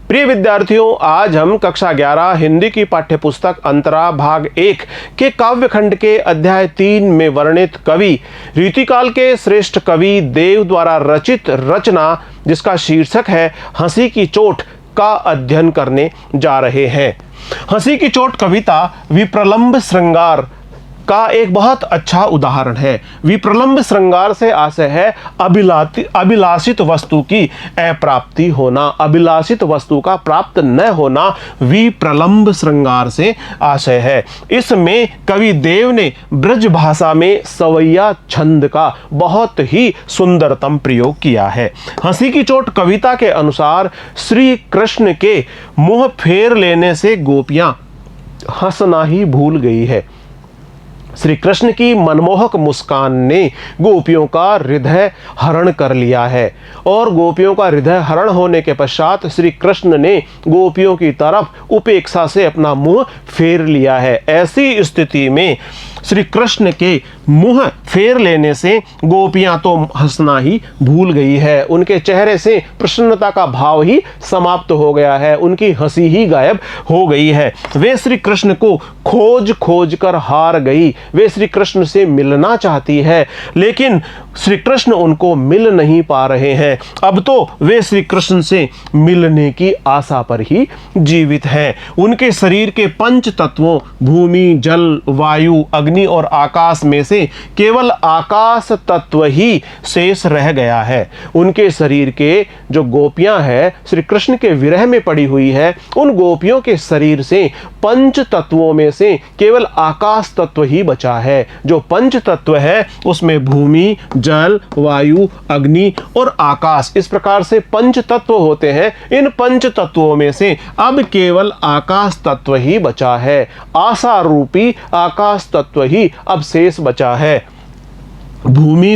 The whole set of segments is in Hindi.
प्रिय विद्यार्थियों, आज हम कक्षा 11 हिंदी की पाठ्यपुस्तक अंतरा भाग 1 के काव्यखंड के अध्याय 3 में वर्णित कवि रीतिकाल के श्रेष्ठ कवि देव द्वारा रचित रचना जिसका शीर्षक है हंसी की चोट का अध्ययन करने जा रहे हैं। हंसी की चोट कविता विप्रलंब श्रृंगार का एक बहुत अच्छा उदाहरण है। विप्रलंब श्रृंगार से आशय है अभिलाषित वस्तु की अप्राप्ति होना, अभिलाषित वस्तु का प्राप्त न होना विप्रलंब श्रृंगार से आशय है। इसमें कवि देव ने ब्रज भाषा में सवैया छंद का बहुत ही सुंदरतम प्रयोग किया है। हंसी की चोट कविता के अनुसार श्री कृष्ण के मुंह फेर लेने से गोपियां हंसना ही भूल गई है। श्री कृष्ण की मनमोहक मुस्कान ने गोपियों का हृदय हरण कर लिया है और गोपियों का हृदय हरण होने के पश्चात श्री कृष्ण ने गोपियों की तरफ उपेक्षा से अपना मुंह फेर लिया है। ऐसी स्थिति में श्री कृष्ण के मुंह फेर लेने से गोपियां तो हंसना ही भूल गई है। उनके चेहरे से प्रसन्नता का भाव ही समाप्त हो गया है, उनकी हंसी ही गायब हो गई है। वे श्री कृष्ण को खोज खोज कर हार गई। वे श्री कृष्ण से मिलना चाहती है लेकिन श्री कृष्ण उनको मिल नहीं पा रहे हैं। अब तो वे श्री कृष्ण से मिलने की आशा पर ही जीवित हैं। उनके शरीर के पंच तत्वों भूमि, जल, वायु, अग्नि और आकाश में से केवल आकाश तत्व ही शेष रह गया है। उनके शरीर के जो गोपियां हैं श्री कृष्ण के विरह में पड़ी हुई है, उन गोपियों के शरीर से पंच तत्वों में से केवल आकाश तत्व ही बचा है। जो पंच तत्व है उसमें भूमि, जल, वायु, अग्नि और आकाश, इस प्रकार से पंच तत्व होते हैं। इन पंच तत्वों में से अब केवल आकाश तत्व ही बचा है। आशा रूपी आकाश तत्व ही अब शेष बचा है। भूमि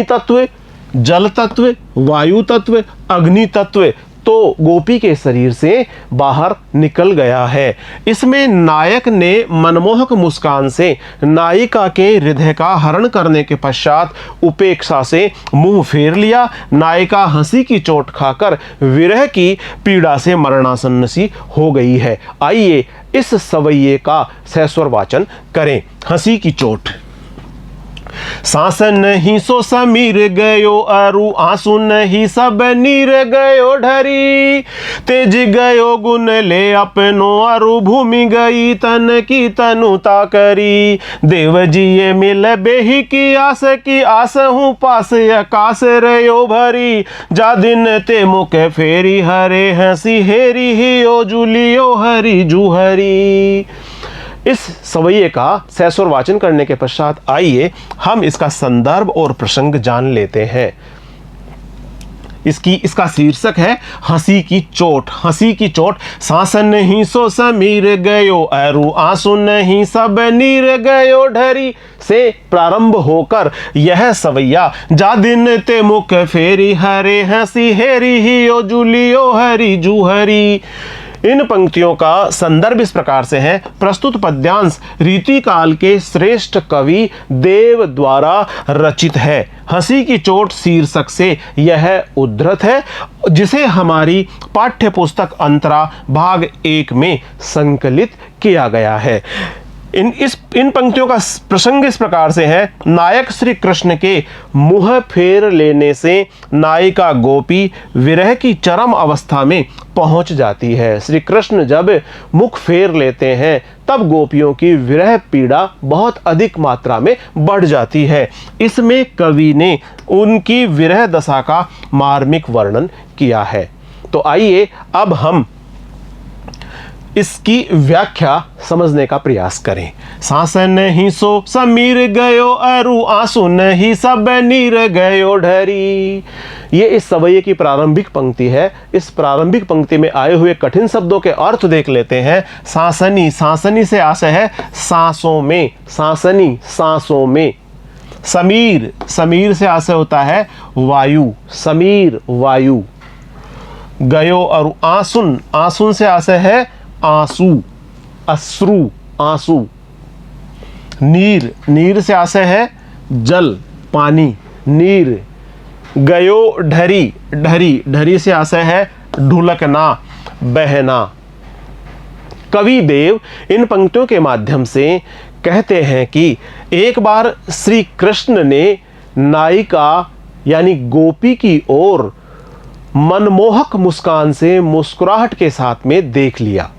तत्व, जल तत्व, वायु तत्व, अग्नि तत्व तो गोपी के शरीर से बाहर निकल गया है। इसमें नायक ने मनमोहक मुस्कान से नायिका के हृदय का हरण करने के पश्चात उपेक्षा से मुंह फेर लिया। नायिका हंसी की चोट खाकर विरह की पीड़ा से मरणासन्न सी हो गई है। आइए इस सवैये का सस्वर वाचन करें। हंसी की चोट। सांस नहीं सो समीर गयो अरु आंसू नहीं सब नीर गयो ढरी, तेज गयो गुण ले अपनो अरु भूमि गई तन की तनुता करी। देव जी ये मिल बेही की आस हूँ पास आकाश रयो भरी, जा दिन ते मुख फेरी हरे हंसी हेरी ही ओ जुलियो हरी जुहरी। इस सवैये का सस्वर वाचन करने के पश्चात आइए हम इसका संदर्भ और प्रसंग जान लेते हैं। इसका शीर्षक है हंसी की चोट। हंसी की चोट। सांस नहीं सो समीर गयो अरु आंसू नहीं सब नीर गयो ढरी से प्रारंभ होकर यह सवैया जा दिन ते मुख फेरी हरे हंसी हेरी ही ओ जुलियो हरी जुहरी। इन पंक्तियों का संदर्भ इस प्रकार से है। प्रस्तुत पद्यांश रीतिकाल के श्रेष्ठ कवि देव द्वारा रचित है। हंसी की चोट शीर्षक से यह उद्धृत है जिसे हमारी पाठ्यपुस्तक अंतरा भाग 1 में संकलित किया गया है। इन पंक्तियों का प्रसंग इस प्रकार से है। नायक श्री कृष्ण के मुंह फेर लेने से नायिका गोपी विरह की चरम अवस्था में पहुंच जाती है। श्री कृष्ण जब मुख फेर लेते हैं तब गोपियों की विरह पीड़ा बहुत अधिक मात्रा में बढ़ जाती है। इसमें कवि ने उनकी विरह दशा का मार्मिक वर्णन किया है। तो आइए अब हम इसकी व्याख्या समझने का प्रयास करें। सांस नहीं सो समीर गयो अरु आंसू नहीं सब नीर गयो ढरी। ये इस सवैये की प्रारंभिक पंक्ति है। इस प्रारंभिक पंक्ति में आए हुए कठिन शब्दों के अर्थ देख लेते हैं। सांसनी, सांसनी से आशय है सांसों में, सांसनी सांसों में। समीर, समीर से आशय होता है वायु, समीर वायु। गयो और आंसुन, आंसुन से आशय है आंसू, अश्रु, आंसू। नीर, नीर से आशय है जल, पानी, नीर। गयो ढरी, ढरी ढरी से आशय है ढुलकना, बहना। कवि देव इन पंक्तियों के माध्यम से कहते हैं कि एक बार श्री कृष्ण ने नायिका यानी गोपी की ओर मनमोहक मुस्कान से मुस्कुराहट के साथ में देख लिया।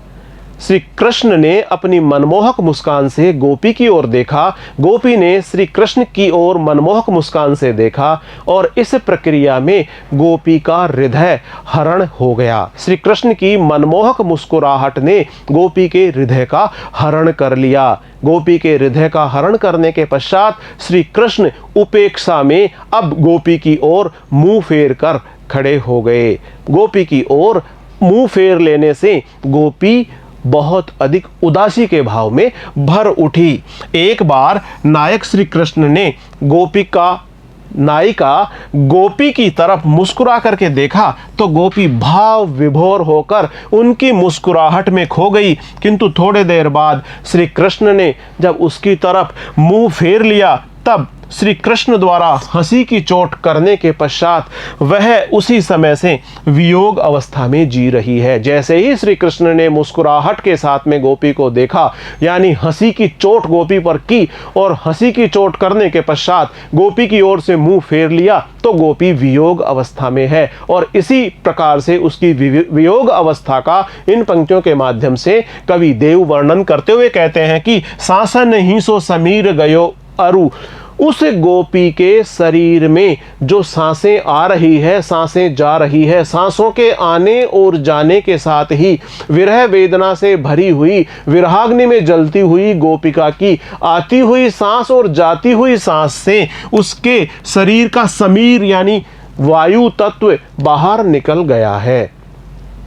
श्री कृष्ण ने अपनी मनमोहक मुस्कान से गोपी की ओर देखा, गोपी ने श्री कृष्ण की ओर मनमोहक मुस्कान से देखा और इस प्रक्रिया में गोपी का हृदय हरण हो गया। श्री कृष्ण की मनमोहक मुस्कुराहट ने गोपी के हृदय का हरण कर लिया। गोपी के हृदय का हरण करने के पश्चात श्री कृष्ण उपेक्षा में अब गोपी की ओर मुंह फेर कर खड़े हो गए। गोपी की ओर मुंह फेर लेने से गोपी बहुत अधिक उदासी के भाव में भर उठी। एक बार नायक श्री कृष्ण ने नायिका गोपी की तरफ मुस्कुरा करके देखा तो गोपी भाव विभोर होकर उनकी मुस्कुराहट में खो गई। किंतु थोड़े देर बाद श्री कृष्ण ने जब उसकी तरफ मुंह फेर लिया तब श्री कृष्ण द्वारा हंसी की चोट करने के पश्चात वह उसी समय से वियोग अवस्था में जी रही है। जैसे ही श्री कृष्ण ने मुस्कुराहट के साथ में गोपी को देखा यानी हंसी की चोट गोपी पर की और हंसी की चोट करने के पश्चात गोपी की ओर से मुंह फेर लिया तो गोपी वियोग अवस्था में है। और इसी प्रकार से उसकी वियोग अवस्था का इन पंक्तियों के माध्यम से कवि देव वर्णन करते हुए कहते हैं कि सासन ही सो समीर गयो अरु, उस गोपी के शरीर में जो सांसें आ रही है, सांसें जा रही है, सांसों के आने और जाने के साथ ही विरह वेदना से भरी हुई, विरहाग्नि में जलती हुई गोपिका की आती हुई सांस और जाती हुई सांस से उसके शरीर का समीर यानी वायु तत्व बाहर निकल गया है।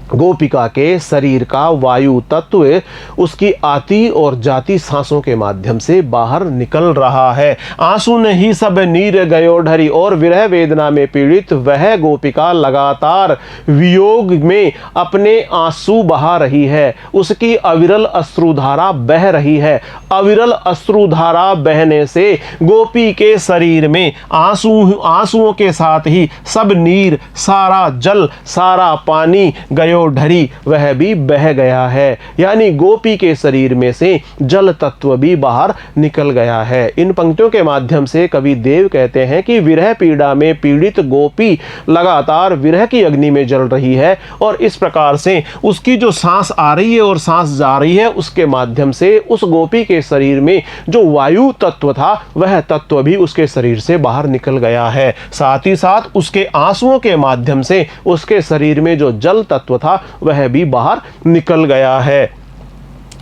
गोपिका के शरीर का वायु तत्व उसकी आती और जाती सांसों के माध्यम से बाहर निकल रहा है। आंसू नहीं सब नीर गयो ढरी, और विरह वेदना में पीड़ित वह गोपिका लगातार वियोग में अपने आंसू बहा रही है। उसकी अविरल अश्रुधारा बह रही है। अविरल अश्रुधारा बहने से गोपी के शरीर में आंसुओं के साथ ही सब नीर, सारा जल, सारा पानी गयो ढरी वह भी बह गया है। यानी गोपी के शरीर में से जल तत्व भी बाहर निकल गया है। इन पंक्तियों के माध्यम से कवि देव कहते हैं कि विरह पीड़ा में पीड़ित गोपी लगातार विरह की अग्नि में जल रही है और इस प्रकार से उसकी जो सांस आ रही है और सांस जा रही है उसके माध्यम से उस गोपी के शरीर में जो वायु तत्व था वह तत्व भी उसके शरीर से बाहर निकल गया है। साथ ही साथ उसके आंसुओं के माध्यम से उसके शरीर में जो जल तत्व था वह भी बाहर निकल गया है।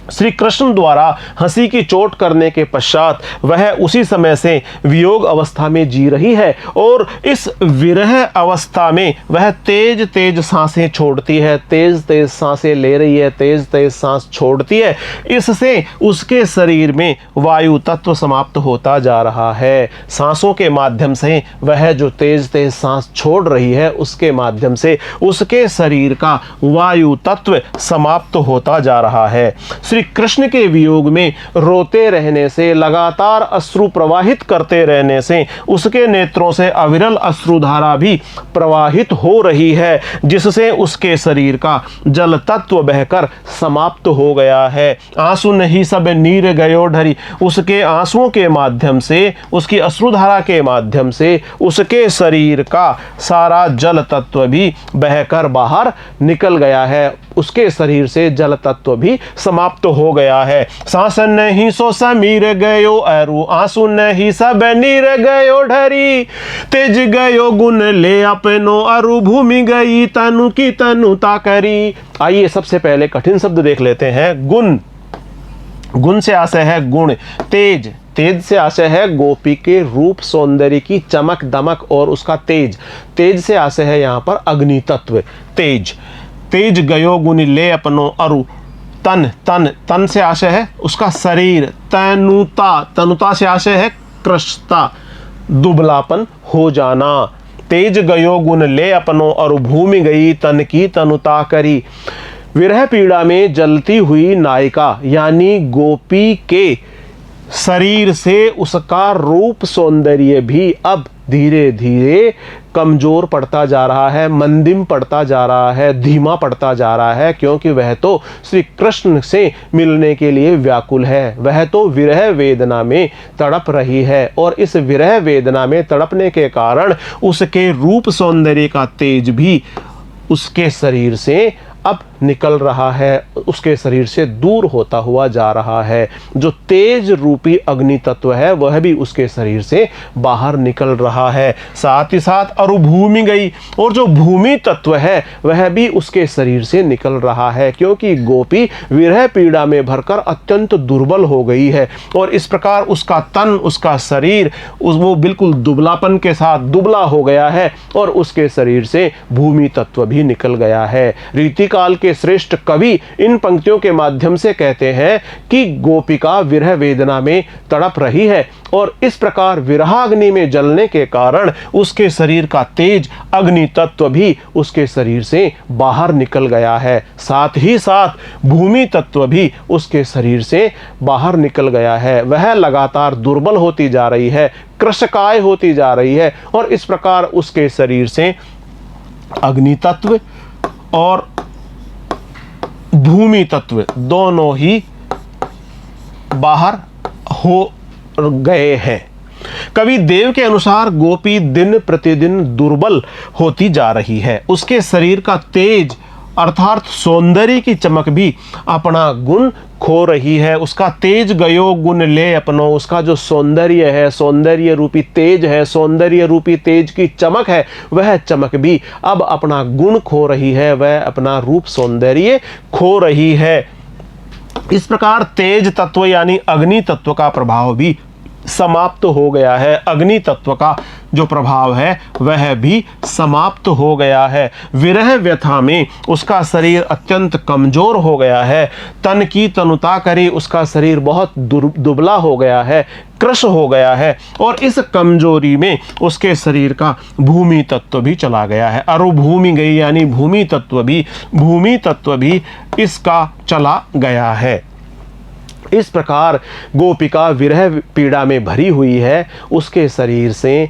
श्री कृष्ण द्वारा हंसी की चोट करने के पश्चात वह उसी समय से वियोग अवस्था में जी रही है और इस विरह अवस्था में वह तेज तेज सांसें छोड़ती है, तेज तेज सांसें ले रही है, तेज तेज सांस छोड़ती है। इससे उसके शरीर में वायु तत्व समाप्त होता जा रहा है। सांसों के माध्यम से वह जो तेज तेज सांस छोड़ रही है उसके माध्यम से उसके शरीर का वायु तत्व समाप्त होता जा रहा है। श्री कृष्ण के वियोग में रोते रहने से, लगातार अश्रु प्रवाहित करते रहने से उसके नेत्रों से अविरल अश्रुधारा भी प्रवाहित हो रही है, जिससे उसके शरीर का जल तत्व बहकर समाप्त हो गया है। आंसू नहीं सब नीर गयो ढरी, उसके आंसुओं के माध्यम से, उसकी अश्रुधारा के माध्यम से उसके शरीर का सारा जल तत्व भी बहकर बाहर निकल गया है। उसके शरीर से जल तत्व भी समाप्त हो गया है। सांस नहीं सो समीर गयो अरु, आंसू नहीं सब नीर गयो ढरी, तेज गयो गुण ले अपनो अरु, भूमि गई तनु की तनुता करी। आइए सबसे पहले कठिन शब्द देख लेते हैं। गुण, गुण से आशय है गुण। तेज, तेज से आशय है गोपी के रूप सौंदर्य की चमक दमक और उसका तेज। तेज से आशय है यहाँ पर अग्नि तत्व। तेज, तेज गयो गुण ले अपनो अरु। तन, तन, तन से आशय है उसका शरीर। तनुता, तनुता से आशय है कृशता, दुबलापन हो जाना। तेज गयो गुण ले अपनो और भूमि गई तन की तनुता करी। विरह पीड़ा में जलती हुई नायिका यानी गोपी के शरीर से उसका रूप सौंदर्य भी अब धीरे धीरे कमजोर पड़ता जा रहा है, मंदिम पड़ता जा रहा है, धीमा पड़ता जा रहा है, क्योंकि वह तो श्री कृष्ण से मिलने के लिए व्याकुल है। वह तो विरह वेदना में तड़प रही है और इस विरह वेदना में तड़पने के कारण उसके रूप सौंदर्य का तेज भी उसके शरीर से अब निकल रहा है, उसके शरीर से दूर होता हुआ जा रहा है। जो तेज रूपी अग्नि तत्व है वह भी उसके शरीर से बाहर निकल रहा है। साथ ही साथ अरुभूमि गई, और जो भूमि तत्व है वह भी उसके शरीर से निकल रहा है, क्योंकि गोपी विरह पीड़ा में भरकर अत्यंत दुर्बल हो गई है और इस प्रकार उसका तन, उसका शरीर वो बिल्कुल दुबलापन के साथ दुबला हो गया है और उसके शरीर से भूमि तत्व भी निकल गया है। रीतिकाल के श्रेष्ठ कवि इन पंक्तियों के माध्यम से कहते हैं कि गोपिका विरह वेदना में तड़प रही है और इस प्रकार विरहाग्नि में जलने के कारण उसके शरीर का तेज अग्नि तत्व भी उसके शरीर से बाहर निकल गया है। साथ ही साथ भूमि तत्व भी उसके शरीर से बाहर निकल गया है। वह लगातार दुर्बल होती जा रही है, कृशकाय होती जा रही है और इस प्रकार उसके शरीर से अग्नि तत्व और भूमि तत्व दोनों ही बाहर हो गए हैं। कवि देव के अनुसार गोपी दिन प्रतिदिन दुर्बल होती जा रही है। उसके शरीर का तेज अर्थात सौंदर्य की चमक भी अपना गुण खो रही है। उसका तेज गयो गुण ले अपनो, उसका जो सौंदर्य है, सौंदर्य रूपी तेज है, सौंदर्य रूपी तेज की चमक है, वह चमक भी अब अपना गुण खो रही है, वह अपना रूप सौंदर्य खो रही है। इस प्रकार तेज तत्व यानी अग्नि तत्व का प्रभाव भी समाप्त हो गया है। अग्नि तत्व का जो प्रभाव है वह भी समाप्त हो गया है। विरह व्यथा में उसका शरीर अत्यंत कमजोर हो गया है। तन की तनुता करी, उसका शरीर बहुत दुबला हो गया है, कृश हो गया है और इस कमजोरी में उसके शरीर का भूमि तत्व भी चला गया है। अरुभूमि गई यानी भूमि तत्व भी इसका चला गया है। इस प्रकार गोपिका विरह पीड़ा में भरी हुई है। उसके शरीर से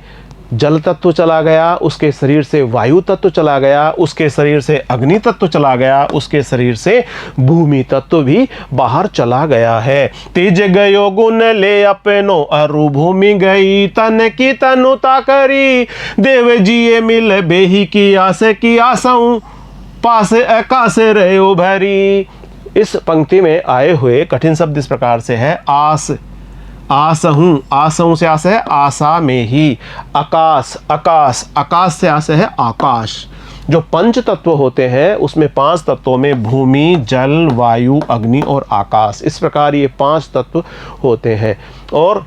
जल तत्व चला गया, उसके शरीर से वायु तत्व चला गया, उसके शरीर से अग्नि तत्व चला गया, उसके शरीर से भूमि तत्व भी बाहर चला गया है। तेज गयो गुण ले अपनो, अरुभूमि गई तन की तनुता करी, देव जिये मिल बेही की आसऊं, पास आकाश रहो भरी। इस पंक्ति में आए हुए कठिन शब्द इस प्रकार से है। आसहूं से आस है आशा में ही, आकाश से आस है आकाश। जो पंच तत्व होते हैं उसमें 5 तत्वों में भूमि, जल, वायु, अग्नि और आकाश, इस प्रकार ये 5 तत्व होते हैं और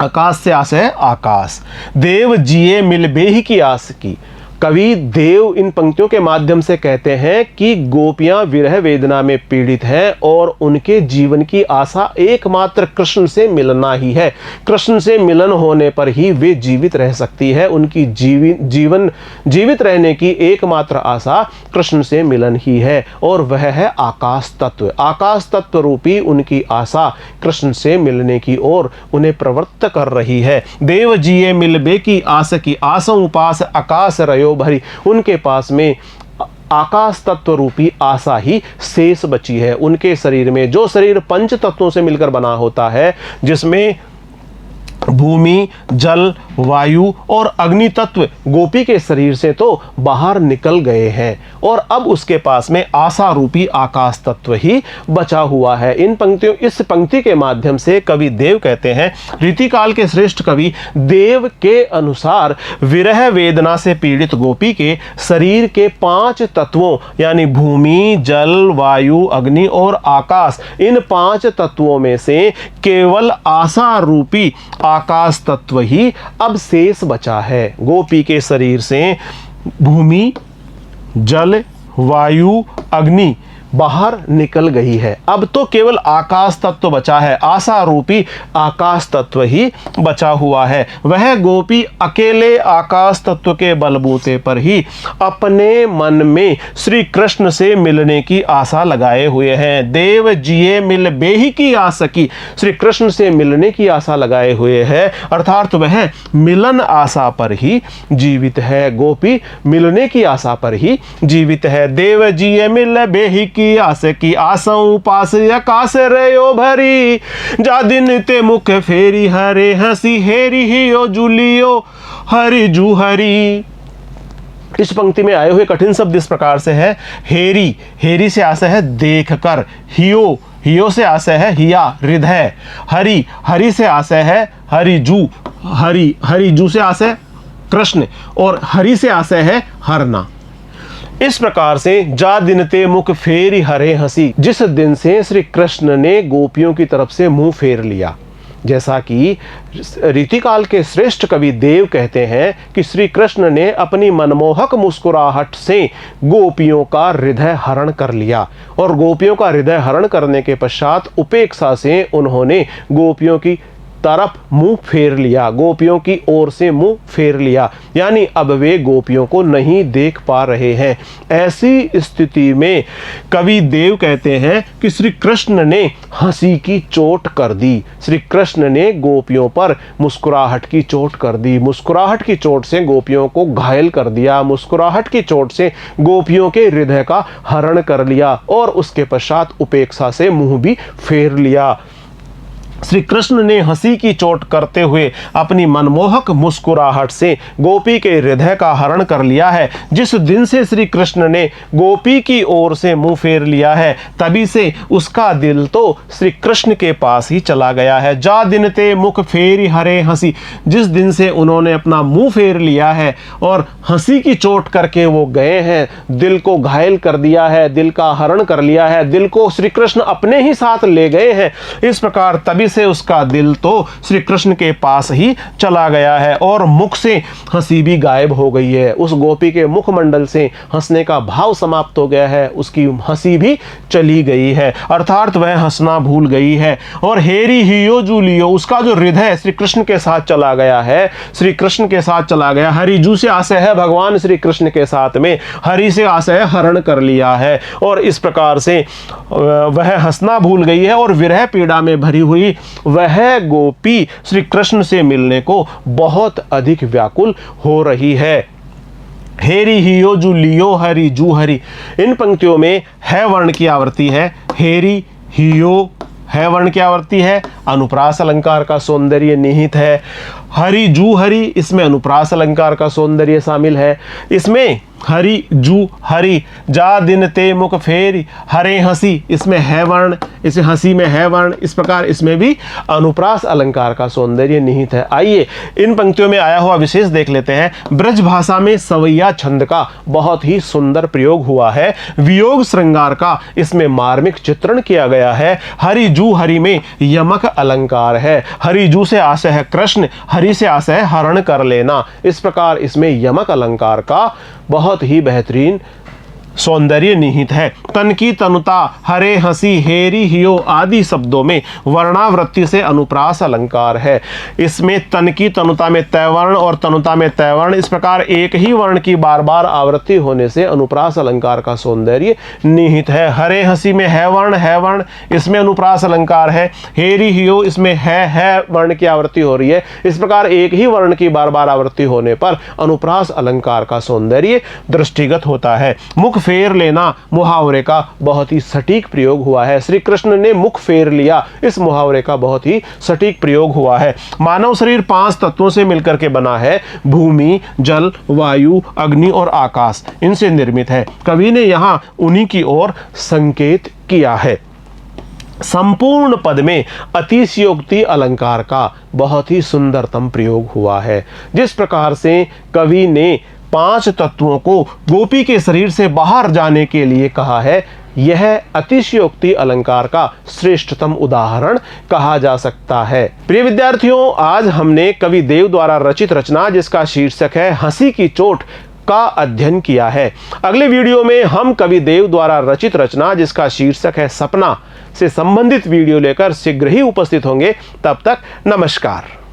आकाश से आस है आकाश। देव जिये मिल बेही की आस की। कवि देव इन पंक्तियों के माध्यम से कहते हैं कि गोपियां विरह वेदना में पीड़ित हैं और उनके जीवन की आशा एकमात्र कृष्ण से मिलना ही है। कृष्ण से मिलन होने पर ही वे जीवित रह सकती है। उनकी जीवित रहने की एकमात्र आशा कृष्ण से मिलन ही है और वह है आकाश तत्व। आकाश तत्व रूपी उनकी आशा कृष्ण से मिलने की ओर उन्हें प्रवृत्त कर रही है। देव जिये मिलबे की आस की, आसों पास आकाश रयो भरी। उनके पास में आकाश तत्व रूपी आशा ही शेष बची है। उनके शरीर में, जो शरीर पंच तत्वों से मिलकर बना होता है, जिसमें भूमि, जल, वायु और अग्नि तत्व गोपी के शरीर से तो बाहर निकल गए हैं और अब उसके पास में आशा रूपी आकाश तत्व ही बचा हुआ है। इस पंक्ति के माध्यम से कवि देव कहते हैं, रीतिकाल के श्रेष्ठ कवि देव के अनुसार विरह वेदना से पीड़ित गोपी के शरीर के 5 तत्वों यानी भूमि, जल, वायु, अग्नि और आकाश, इन 5 तत्वों में से केवल आशा रूपी आकाश तत्व ही अब शेष बचा है। गोपी के शरीर से भूमि, जल, वायु, अग्नि बाहर निकल गई है। अब तो केवल आकाश तत्व बचा है, आशा रूपी आकाश तत्व ही बचा हुआ है। वह गोपी अकेले आकाश तत्व के बलबूते पर ही अपने मन में श्री कृष्ण से मिलने की आशा लगाए हुए हैं। देव जिये मिल बेही की आस की, श्री कृष्ण से मिलने की आशा लगाए हुए हैं, अर्थात वह मिलन आशा पर ही जीवित है। गोपी मिलने की आशा पर ही जीवित है। देव जिये मिल बेही की आस की, आसों पास आकाश रयो भरी, जा दिन ते मुख फेरी हरे हंसी हेरी हियो जूलियो हरि जू हरी। इस पंक्ति में आए हुए कठिन शब्द इस प्रकार से है। हेरी, हेरी से आशय है देख कर। हियो, हियो से आशय है हिया हृदय। हरि, हरि से आशय है हरिजू, हरि, हरिजू से आशय कृष्ण, और हरि से आशय है हरना। इस प्रकार से जा दिन ते मुख फेरी हरे हंसी, जिस दिन से श्री कृष्ण ने गोपियों की तरफ से मुंह फेर लिया। जैसा कि रीतिकाल के श्रेष्ठ कवि देव कहते हैं कि श्री कृष्ण ने अपनी मनमोहक मुस्कुराहट से गोपियों का हृदय हरण कर लिया, और गोपियों का हृदय हरण करने के पश्चात उपेक्षा से उन्होंने गोपियों की तरफ मुंह फेर लिया, गोपियों की ओर से मुंह फेर लिया, यानी अब वे गोपियों को नहीं देख पा रहे हैं। ऐसी स्थिति में कवि देव कहते हैं कि श्री कृष्ण ने हंसी की चोट कर दी, श्री कृष्ण ने गोपियों पर मुस्कुराहट की चोट कर दी, मुस्कुराहट की चोट से गोपियों को घायल कर दिया, मुस्कुराहट की चोट से गोपियों के हृदय का हरण कर लिया, और उसके पश्चात उपेक्षा से मुंह भी फेर लिया। श्री कृष्ण ने हंसी की चोट करते हुए अपनी मनमोहक मुस्कुराहट से गोपी के हृदय का हरण कर लिया है। जिस दिन से श्री कृष्ण ने गोपी की ओर से मुंह फेर लिया है, तभी से उसका दिल तो श्री कृष्ण के पास ही चला गया है। जा दिन ते मुख फेरी हरे हंसी, जिस दिन से उन्होंने अपना मुंह फेर लिया है और हंसी की चोट करके वो गए हैं, दिल को घायल कर दिया है, दिल का हरण कर लिया है, दिल को श्री कृष्ण अपने ही साथ ले गए हैं। इस प्रकार तभी से उसका दिल तो श्री कृष्ण के पास ही चला गया है, और मुख से हंसी भी गायब हो गई है। उस गोपी के मुखमंडल से हंसने का भाव समाप्त हो गया है, उसकी हंसी भी चली गई है, अर्थात वह हंसना भूल गई है। और हेरी हियो जूलियो, उसका जो हृदय श्री कृष्ण के साथ चला गया है, श्री कृष्ण के साथ चला गया। हरिजू से आशय है भगवान श्री कृष्ण के साथ में, हरि से आशय हरण कर लिया है, और इस प्रकार से वह हंसना भूल गई है, और विरह पीड़ा में भरी हुई वह गोपी श्री कृष्ण से मिलने को बहुत अधिक व्याकुल हो रही है। हेरी हियो जू लियो हरि जू हरि, इन पंक्तियों में है वर्ण की आवृत्ति है। हेरी हियो है वर्ण की आवृत्ति है, अनुप्रास अलंकार का सौंदर्य निहित है। हरि जू हरि, इसमें अनुप्रास अलंकार का सौंदर्य शामिल है। इसमें हरि जू हरि, जा दिन ते मुख फेरी हरे हंसी, इसमें है वर्ण, इसे हंसी में है वर्ण, इस प्रकार इसमें भी अनुप्रास अलंकार का सौंदर्य निहित है। आइए इन पंक्तियों में आया हुआ विशेष देख लेते हैं। ब्रज भाषा में सवैया छंद का बहुत ही सुंदर प्रयोग हुआ है। वियोग श्रृंगार का इसमें मार्मिक चित्रण किया गया है। हरि जू हरि में यमक अलंकार है। हरि जू से आशय है कृष्ण, हरि से आशय है हरण कर लेना। इस प्रकार इसमें यमक अलंकार का बहुत ही बेहतरीन सौंदर्य निहित है। तन की तनुता, हरे हंसी, हेरी हियो आदि शब्दों में वर्णावृत्ति से अनुप्रास अलंकार है। इसमें तन की तनुता में तैवर्ण और तनुता में तैवर्ण, इस प्रकार एक ही वर्ण की बार बार आवृत्ति होने से अनुप्रास अलंकार का सौंदर्य निहित है। हरे हंसी में है वर्ण, इसमें अनुप्रास अलंकार है। हेरी हियो, इसमें है वर्ण की आवृत्ति हो रही है। इस प्रकार एक ही वर्ण की बार बार आवृत्ति होने पर अनुप्रास अलंकार का सौंदर्य दृष्टिगत होता है। मुख फेर लेना मुहावरे का बहुत ही सटीक प्रयोग हुआ है। श्री कृष्ण ने मुख फेर लिया, इस मुहावरे का बहुत ही सटीक प्रयोग हुआ है। मानव शरीर 5 तत्वों से मिलकर के बना है। भूमि, जल, वायु, अग्नि और आकाश इनसे निर्मित है। कवि ने यहां उन्हीं की ओर संकेत किया है। संपूर्ण पद में अतिशयोक्ति अलंकार का बहुत ही सुंदरतम प्रयोग हुआ है। जिस प्रकार से कवि ने 5 तत्वों को गोपी के शरीर से बाहर जाने के लिए कहा है, यह अतिशयोक्ति अलंकार का श्रेष्ठतम उदाहरण कहा जा सकता है। प्रिय विद्यार्थियों, आज हमने कवि देव द्वारा रचित रचना जिसका शीर्षक है हंसी की चोट का अध्ययन किया है। अगले वीडियो में हम कवि देव द्वारा रचित रचना जिसका शीर्षक है सपना से संबंधित वीडियो लेकर शीघ्र ही उपस्थित होंगे। तब तक नमस्कार।